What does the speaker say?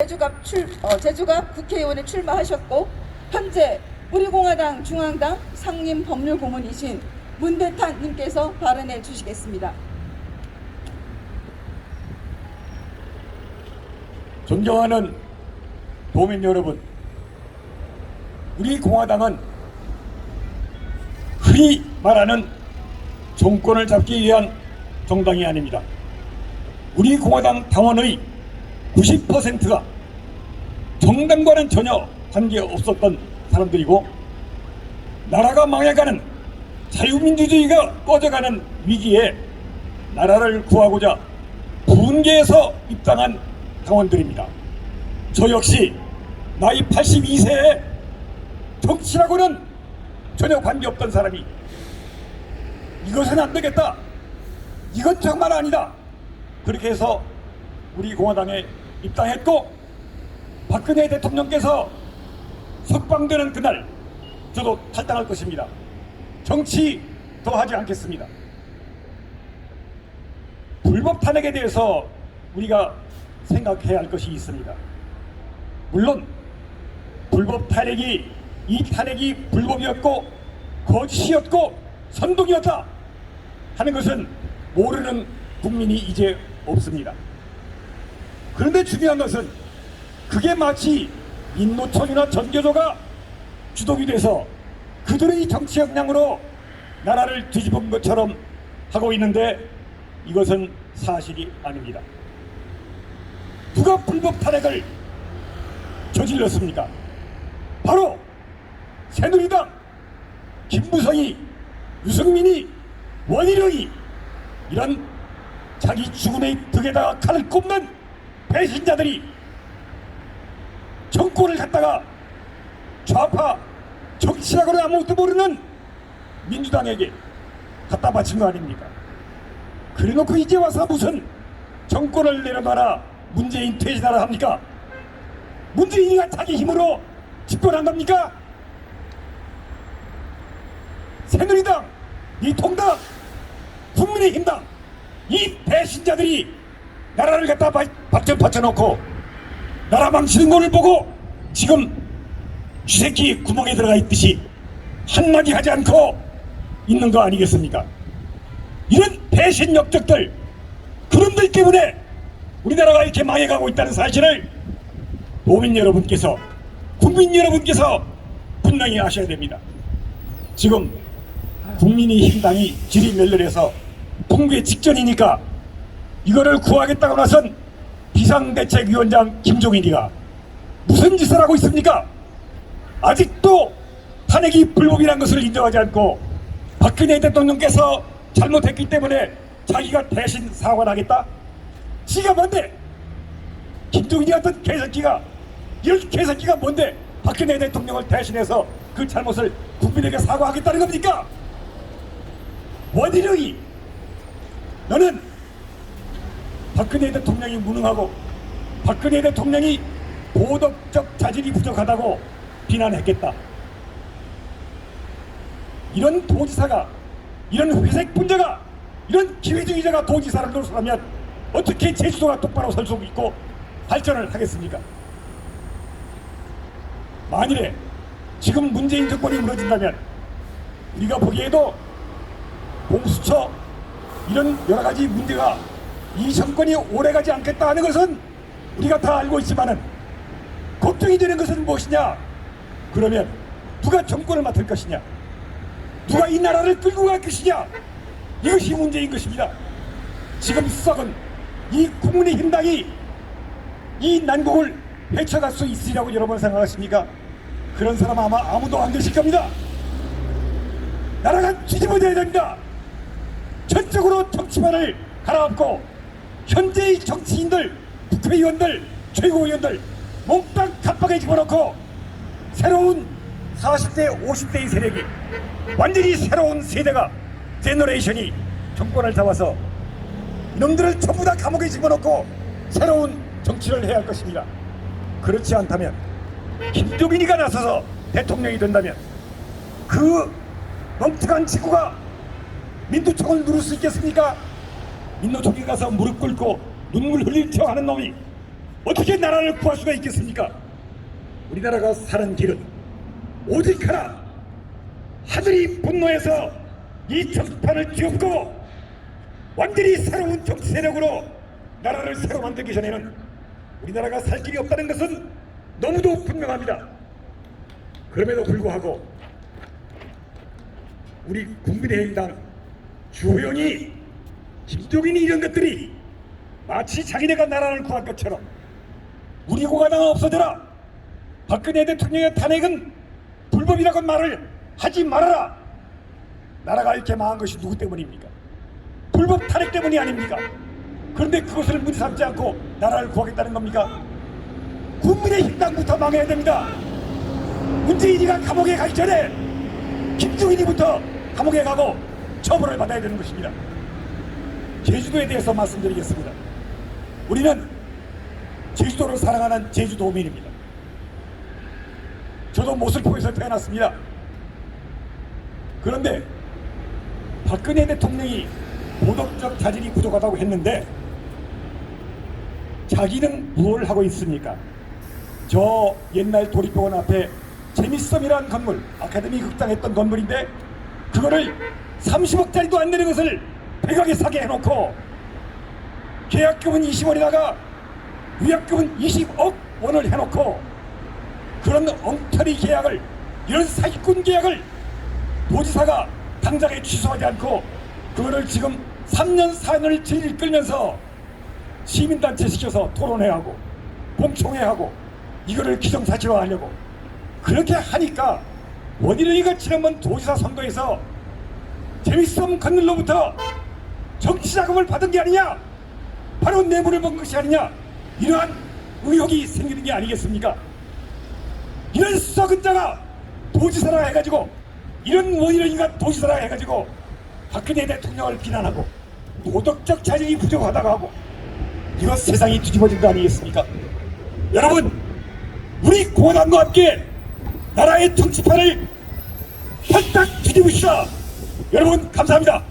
제주갑 국회의원에 출마하셨고 현재 우리공화당 중앙당 상임법률고문이신 문대탄 님께서 발언해 주시겠습니다. 존경하는 도민 여러분, 우리 공화당은 흔히 말하는 정권을 잡기 위한 정당이 아닙니다. 우리 공화당 당원의 90%가 정당과는 전혀 관계없었던 사람들이고, 나라가 망해가는 자유민주주의가 꺼져가는 위기에 나라를 구하고자 분개해서 입당한 당원들입니다. 저 역시 나이 82세에 정치라고는 전혀 관계없던 사람이 이것은 안 되겠다, 이건 정말 아니다, 그렇게 해서 우리 공화당에 입당했고, 박근혜 대통령께서 석방되는 그날 저도 탈당할 것입니다. 정치 더 하지 않겠습니다. 불법 탄핵에 대해서 우리가 생각해야 할 것이 있습니다. 물론 불법 탄핵이, 이 탄핵이 불법이었고 거짓이었고 선동이었다 하는 것은 모르는 국민이 이제 없습니다. 그런데 중요한 것은 그게 마치 인노천이나 전교조가 주동이 돼서 그들의 정치 역량으로 나라를 뒤집은 것처럼 하고 있는데, 이것은 사실이 아닙니다. 누가 불법 탄핵을 저질렀습니까? 바로 새누리당, 김무성이, 유승민이, 원희룡이, 이런 자기 죽음의 덕에다가 칼을 꼽는 배신자들이 정권을 갖다가 좌파 정치라고는 아무것도 모르는 민주당에게 갖다 바친 거 아닙니까? 그래놓고 이제 와서 무슨 정권을 내려놔라, 문재인 퇴진하라 합니까? 문재인이가 자기 힘으로 집권한 겁니까? 새누리당, 미통당, 국민의힘당, 이 배신자들이 나라를 갖다 받쳐놓고 나라 망치는 것을 보고 지금 쥐새끼 구멍에 들어가 있듯이 한마디 하지 않고 있는 거 아니겠습니까? 이런 배신 역적들, 그놈들 때문에 우리나라가 이렇게 망해가고 있다는 사실을 도민 여러분께서, 국민 여러분께서 분명히 아셔야 됩니다. 지금 국민의힘당이 지리멸렬해서 붕괴 직전이니까 이거를 구하겠다고 나선 비상대책위원장 김종인이가 무슨 짓을 하고 있습니까? 아직도 탄핵이 불법이라는 것을 인정하지 않고 박근혜 대통령께서 잘못했기 때문에 자기가 대신 사과를 하겠다? 지가 뭔데? 김종인이 같은 개새끼가, 이런 개새끼가 뭔데 박근혜 대통령을 대신해서 그 잘못을 국민에게 사과하겠다는 겁니까? 원희룡이, 너는 박근혜 대통령이 무능하고 박근혜 대통령이 도덕적 자질이 부족하다고 비난했겠다. 이런 도지사가, 이런 회색 분자가, 이런 기회주의자가 도지사를 노릇하면 어떻게 제주도가 똑바로 설 수 있고 발전을 하겠습니까? 만일에 지금 문재인 정권이 무너진다면 우리가 보기에도 공수처, 이런 여러가지 문제가 이 정권이 오래가지 않겠다 하는 것은 우리가 다 알고 있지만은 걱정이 되는 것은 무엇이냐? 그러면 누가 정권을 맡을 것이냐? 누가 이 나라를 끌고 갈 것이냐? 이것이 문제인 것입니다. 지금 썩은 이 국민의힘당이 이 난국을 헤쳐갈 수 있으리라고 여러분 생각하십니까? 그런 사람 아마 아무도 안 계실 겁니다. 나라가 뒤집어져야 됩니다. 전적으로 정치만을 갈아엎고 현재의 정치인들, 국회의원들, 최고위원들 몽땅 갑박에 집어넣고 새로운 40대, 50대의 세력이, 완전히 새로운 세대가, 제너레이션이 정권을 잡아서 이놈들을 전부 다 감옥에 집어넣고 새로운 정치를 해야 할 것입니다. 그렇지 않다면 김종인이가 나서서 대통령이 된다면 그 멍청한 친구가 민주총을 누를 수 있겠습니까? 민노총에 가서 무릎 꿇고 눈물 흘릴 척 하는 놈이 어떻게 나라를 구할 수가 있겠습니까? 우리나라가 사는 길은 오직 하나, 하늘이 분노해서 이 정치판을 뒤엎고 완전히 새로운 정치 세력으로 나라를 새로 만들기 전에는 우리나라가 살 길이 없다는 것은 너무도 분명합니다. 그럼에도 불구하고 우리 국민의힘당 주호영이, 김종인이 이런 것들이 마치 자기네가 나라를 구할 것처럼 우리 공화당은 없어져라, 박근혜 대통령의 탄핵은 불법이라고 말을 하지 말아라. 나라가 이렇게 망한 것이 누구 때문입니까? 불법 탄핵 때문이 아닙니까? 그런데 그것을 문제 삼지 않고 나라를 구하겠다는 겁니까? 국민의힘당부터 망해야 됩니다. 문재인이가 감옥에 가기 전에 김종인이부터 감옥에 가고 처벌을 받아야 되는 것입니다. 제주도에 대해서 말씀드리겠습니다. 우리는 제주도를 사랑하는 제주도민입니다. 저도 모슬포에서 태어났습니다. 그런데 박근혜 대통령이 도덕적 자질이 부족하다고 했는데 자기는 무엇을 하고 있습니까? 저 옛날 도립병원 앞에 재밌음이라는 건물, 아카데미 극장 했던 건물인데 그거를 30억짜리도 안 되는 것을 백악에 사게 해놓고 계약금은 20원이다가 위약금은 20억 원을 해놓고 그런 엉터리 계약을, 이런 사기꾼 계약을 도지사가 당장에 취소하지 않고 그거를 지금 3년 4년을 질질 끌면서 시민단체 시켜서 토론회하고 공청회하고 이거를 기정사실화하려고 그렇게 하니까 원희룡이가 지난번 도지사 선거에서 재밌음 건널로부터 정치자금을 받은 게 아니냐, 바로 뇌물을 먹은 것이 아니냐, 이러한 의혹이 생기는 게 아니겠습니까? 이런 썩은 자가 도지사라 해가지고, 이런 원희룡이가 도지사라 해가지고 박근혜 대통령을 비난하고 도덕적 자질이 부족하다고 하고, 이거 세상이 뒤집어진 거 아니겠습니까? 여러분, 우리 공화당과 함께 나라의 정치판을 활짝 뒤집읍시다. 여러분 감사합니다.